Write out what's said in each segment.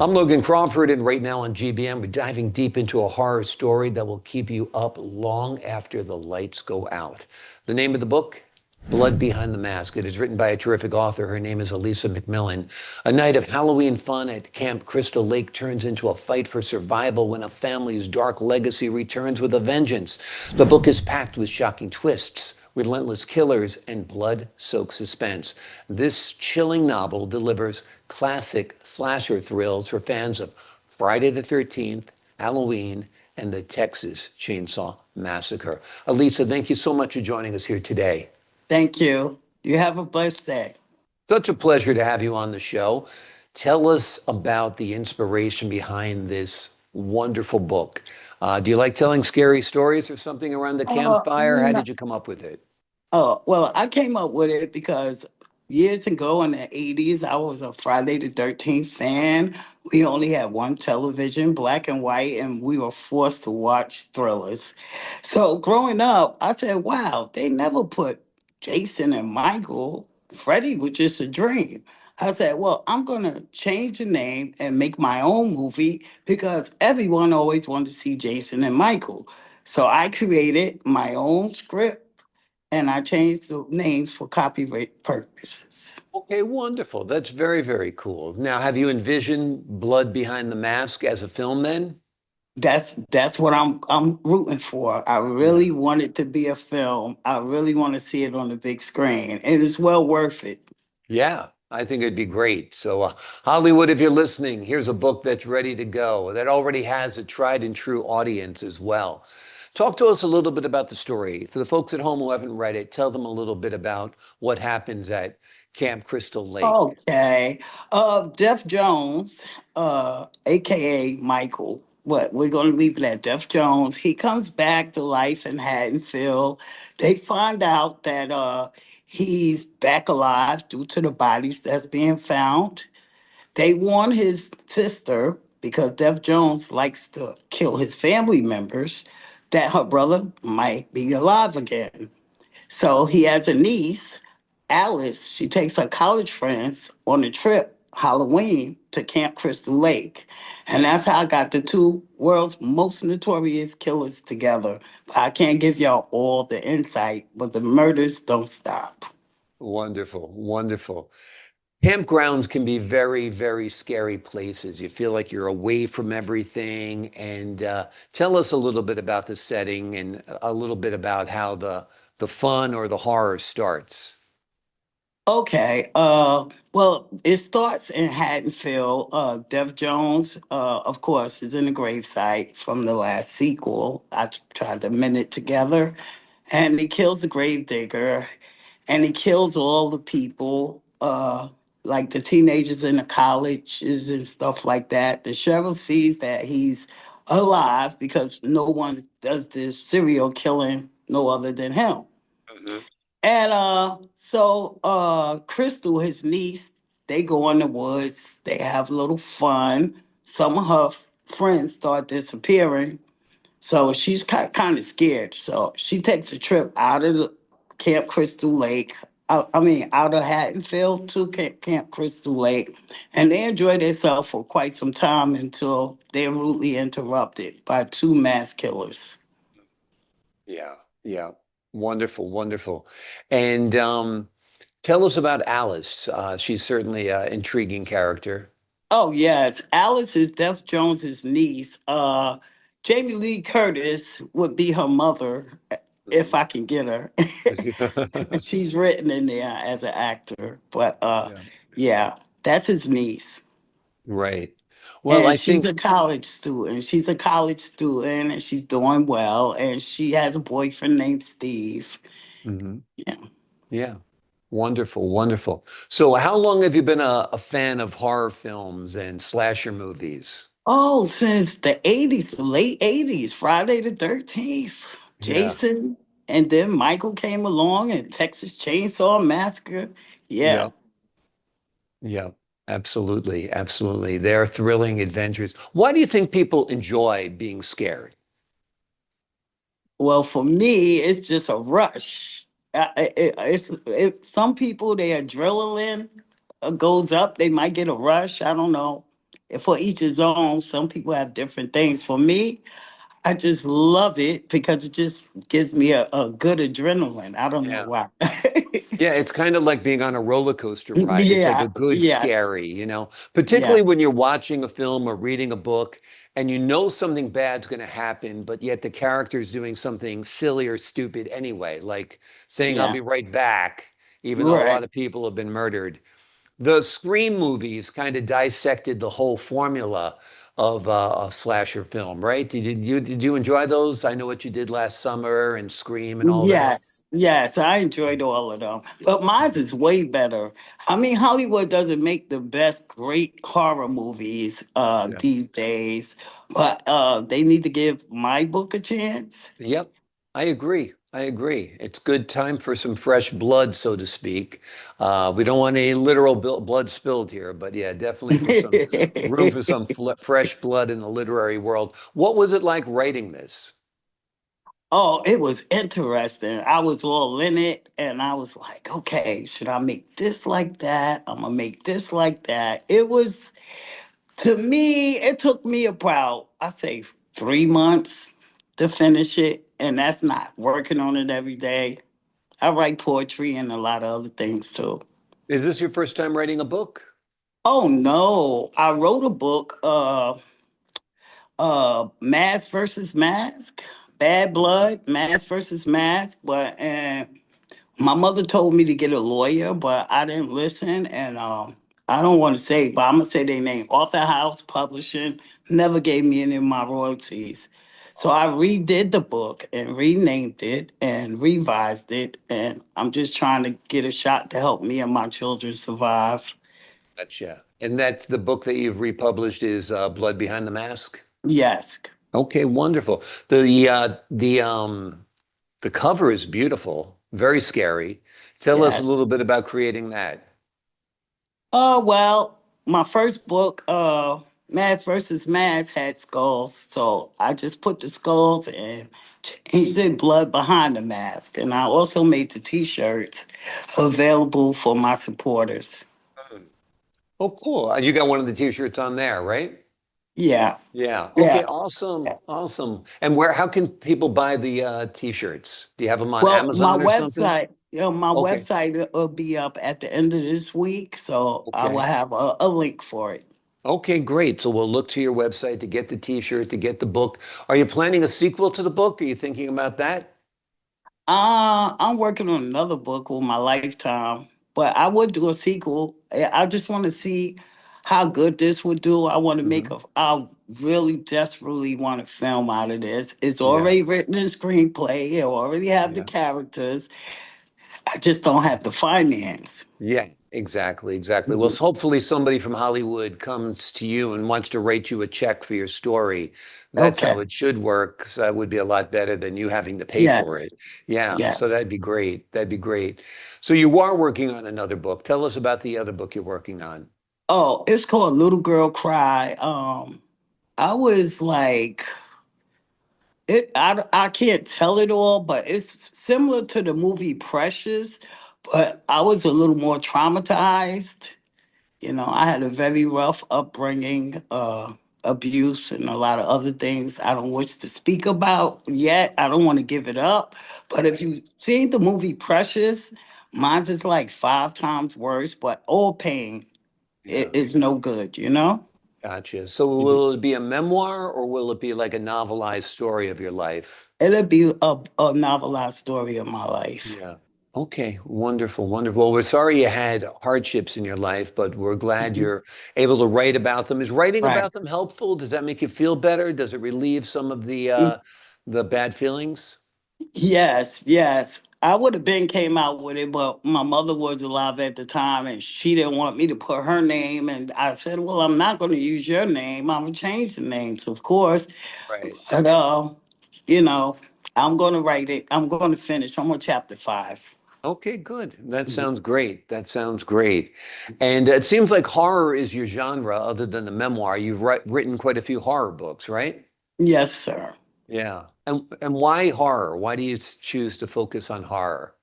I'm Logan Crawford, and right now on GBM, we're diving deep into a horror story that will keep you up long after the lights go out. The name of the book? Blood Behind the Mask. It is written by a terrific author. Her name is Alisa McMillan. A night of Halloween fun at Camp Crystal Lake turns into a fight for survival when a family's dark legacy returns with a vengeance. The book is packed with shocking twists, relentless killers, and blood-soaked suspense. This chilling novel delivers classic slasher thrills for fans of Friday the 13th, Halloween, and the Texas Chainsaw Massacre. Alisa, thank you so much for joining us here today. Thank you. You have a blessed day. Such a pleasure to have you on the show. Tell us about the inspiration behind this wonderful book. Do you like telling scary stories or something around the campfire? How No. did you come up with it? Oh, well, I came up with it because years ago in the 80s, I was a Friday the 13th fan. We only had one television, black and white, and we were forced to watch thrillers. So growing up, I said, wow, they never put Jason and Michael. Freddie was just a dream. I said, well, I'm going to change the name and make my own movie because everyone always wanted to see Jason and Michael. So I created my own script and I changed the names for copyright purposes. Okay, wonderful. That's very, very cool. Now, have you envisioned Blood Behind the Mask as a film then? That's what I'm rooting for. I Yeah. really want it to be a film. I really want to see it on the big screen, and it's well worth it. Yeah, I think it'd be great. So, Hollywood, if you're listening, here's a book that's ready to go, that already has a tried and true audience as well. Talk to us a little bit about the story. For the folks at home who haven't read it, tell them a little bit about what happens at Camp Crystal Lake. Okay. Jeff Jones, aka Michael. What we're gonna leave it at Jeff Jones. He comes back to life in Haddonfield. They find out that he's back alive due to the bodies that's being found. They warn his sister, because Jeff Jones likes to kill his family members, that her brother might be alive again. So he has a niece, Alice. She takes her college friends on a trip, Halloween, to Camp Crystal Lake. And that's how I got the two world's most notorious killers together. But I can't give y'all all the insight, but the murders don't stop. Wonderful, wonderful. Campgrounds can be very, very scary places. You feel like you're away from everything. And tell us a little bit about the setting and a little bit about how the fun or the horror starts. Okay. Well, it starts in Haddonfield. Dev Jones, of course, is in the gravesite from the last sequel. Tried to mend it together. And he kills the gravedigger and he kills all the people, like the teenagers in the colleges and stuff like that. The sheriff sees that he's alive because no one does this serial killing no other than him. Mhm. And Crystal, his niece, they go in the woods, they have a little fun. Some of her friends start disappearing. So she's kind of scared. So she takes a trip out of the Camp Crystal Lake. Out of Haddonfield to Camp Crystal Lake. And they enjoy themselves for quite some time until they're rudely interrupted by two mass killers. Yeah, yeah. Wonderful, wonderful. And tell us about Alice. She's certainly an intriguing character. Oh yes, Alice is Death Jones's niece. Jamie Lee Curtis would be her mother if Mhm. I can get her. She's written in there as an actor, but Yeah. yeah, that's his niece, Right. Well, and I think, She's a college student, and she's doing well, and she has a boyfriend named Steve. mhm. Yeah. Yeah. Wonderful, wonderful. So, how long have you been a fan of horror films and slasher movies? Oh, since the 80s, the late 80s, Friday the 13th, Yeah, Jason, and then Michael came along and Texas Chainsaw Massacre. Yeah. yeah, yeah. Absolutely, absolutely. They're thrilling adventures. Why do you think people enjoy being scared? Well, for me, it's just a rush. Some people, their adrenaline goes up. They might get a rush. I don't know. for each his own. Some people have different things. For me, I just love it because it just gives me a good adrenaline. I don't know Yeah. why. Yeah, it's kind of like being on a roller coaster ride. It's like Yeah, a good yes, scary, particularly when yes, you're watching a film or reading a book and you know something bad's going to happen, but yet the character's doing something silly or stupid anyway, like saying, I'll yeah, be right back, even though a lot right. of people have been murdered. The Scream movies kind of dissected the whole formula of a slasher film, right? Did you enjoy those? I Know What You Did Last Summer and Scream and all that. Yes, yes, I enjoyed all of them. But mine is way better. I mean, Hollywood doesn't make the best great horror movies Yeah. these days, but they need to give my book a chance. Yep, I agree. I agree. It's good time for some fresh blood, so to speak. We don't want any literal blood spilled here, but yeah, definitely for some room for some fresh blood in the literary world. What was it like writing this? Oh, it was interesting. I was all in it, and I was like, okay, should I make this like that? I'm gonna make this like that. It was, to me, it took me about, I say, 3 months to finish it, and that's not working on it every day. I write poetry and a lot of other things too. Is this your first time writing a book? Oh no, I wrote a book, Mask versus Mask, Bad Mhm. Blood, Mask versus Mask, but my mother told me to get a lawyer, but I didn't listen. And I don't want to say, but I'm gonna say their name. Author House Publishing never gave me any of my royalties. So I redid the book and renamed it and revised it. And I'm just trying to get a shot to help me and my children survive. Gotcha. And that's the book that you've republished is Blood Behind the Mask? Yes. Okay, wonderful. The cover is beautiful, very scary. Tell us a Yes. little bit about creating that. Oh, well, my first book, Mass versus Mass, had skulls. So I just put the skulls and changed it blood behind the mask. And I also made the t shirts available for my supporters. Mm. Oh, cool. You got one of the t-shirts on there, right? Yeah. Yeah. Okay, Yeah. awesome. Awesome. And how can people buy the t-shirts? Do you have them on Well, my Amazon or something? website, my Okay. website will be up at the end of this week. So I will Okay. have a link for it. Okay, great. So we'll look to your website to get the t-shirt, to get the book. Are you planning a sequel to the book? Are you thinking about that? I'm working on another book with my lifetime, but I would do a sequel. I just want to see how good this would do. I want to make Hmm. a. I really desperately want to film out of this. It's Yeah. already written in screenplay. It already have the Yeah. characters. I just don't have the finance. Yeah, exactly, exactly. Well, Mhm. hopefully somebody from Hollywood comes to you and wants to write you a check for your story. That's Okay. how it should work. So that would be a lot better than you having to pay for Yes. it. Yeah, so Yes. that'd be great. That'd be great. So you are working on another book. Tell us about the other book you're working on. Oh, it's called Little Girl Cry. I was like I can't tell it all, but it's similar to the movie Precious, but I was a little more traumatized. I had a very rough upbringing, abuse, and a lot of other things I don't wish to speak about yet. I don't want to give it up. But if you see the movie Precious, mine's is like 5 times worse, but all pain Yeah, is no good. gotcha. So will it be a memoir or will it be like a novelized story of your life? It'll be a novelized story of my life. Yeah. Okay. Wonderful. Wonderful. Well, we're sorry you had hardships in your life, but we're glad Mhm. you're able to write about them. Is writing Right. about them helpful? Does that make you feel better? Does it relieve some of the bad feelings? Yes, yes. I would have been came out with it, but my mother was alive at the time and she didn't want me to put her name. And I said, well, I'm not going to use your name. I'm going to change the names, of course. Right. But, you know, I'm going to write it. I'm going to finish. I'm on chapter 5. Okay, good. That Mhm. sounds great. That sounds great. And it seems like horror is your genre other than the memoir. You've written quite a few horror books, right? Yes, sir. Yeah. And why horror? Why do you choose to focus on horror?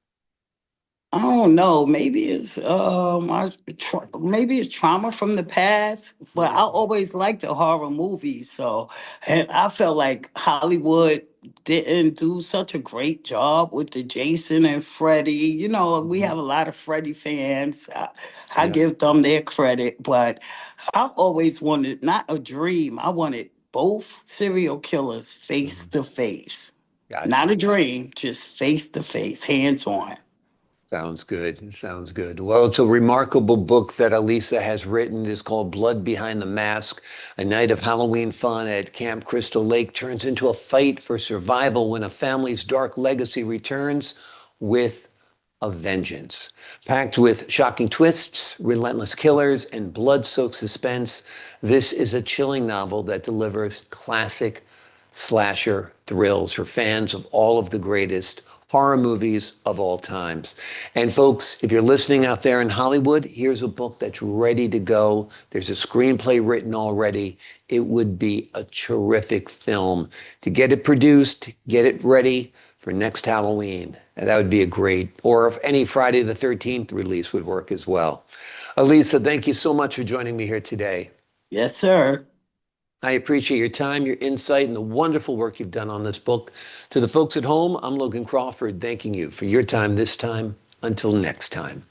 I don't know. Maybe it's maybe it's trauma from the past. But I Mm, always liked the horror movies. So, and I felt like Hollywood didn't do such a great job with the Jason and Freddy. You know, we mhm. have a lot of Freddy fans. I Yeah, give them their credit, but I always wanted not a dream. I wanted both serial killers face mhm. to face. Not Gotcha. a dream, just face to face, hands on. Sounds good. Sounds good. Well, it's a remarkable book that Alisa has written. It's called Blood Behind the Mask. A night of Halloween fun at Camp Crystal Lake turns into a fight for survival when a family's dark legacy returns with a vengeance. Packed with shocking twists, relentless killers, and blood-soaked suspense, this is a chilling novel that delivers classic slasher thrills for fans of all of the greatest horror movies of all times. And folks, if you're listening out there in Hollywood, here's a book that's ready to go. There's a screenplay written already. It would be a terrific film to get it produced, get it ready for next Halloween. And that would be a great, or if any Friday the 13th release would work as well. Alisa, thank you so much for joining me here today. Yes, sir. I appreciate your time, your insight, and the wonderful work you've done on this book. To the folks at home, I'm Logan Crawford, thanking you for your time this time. Until next time.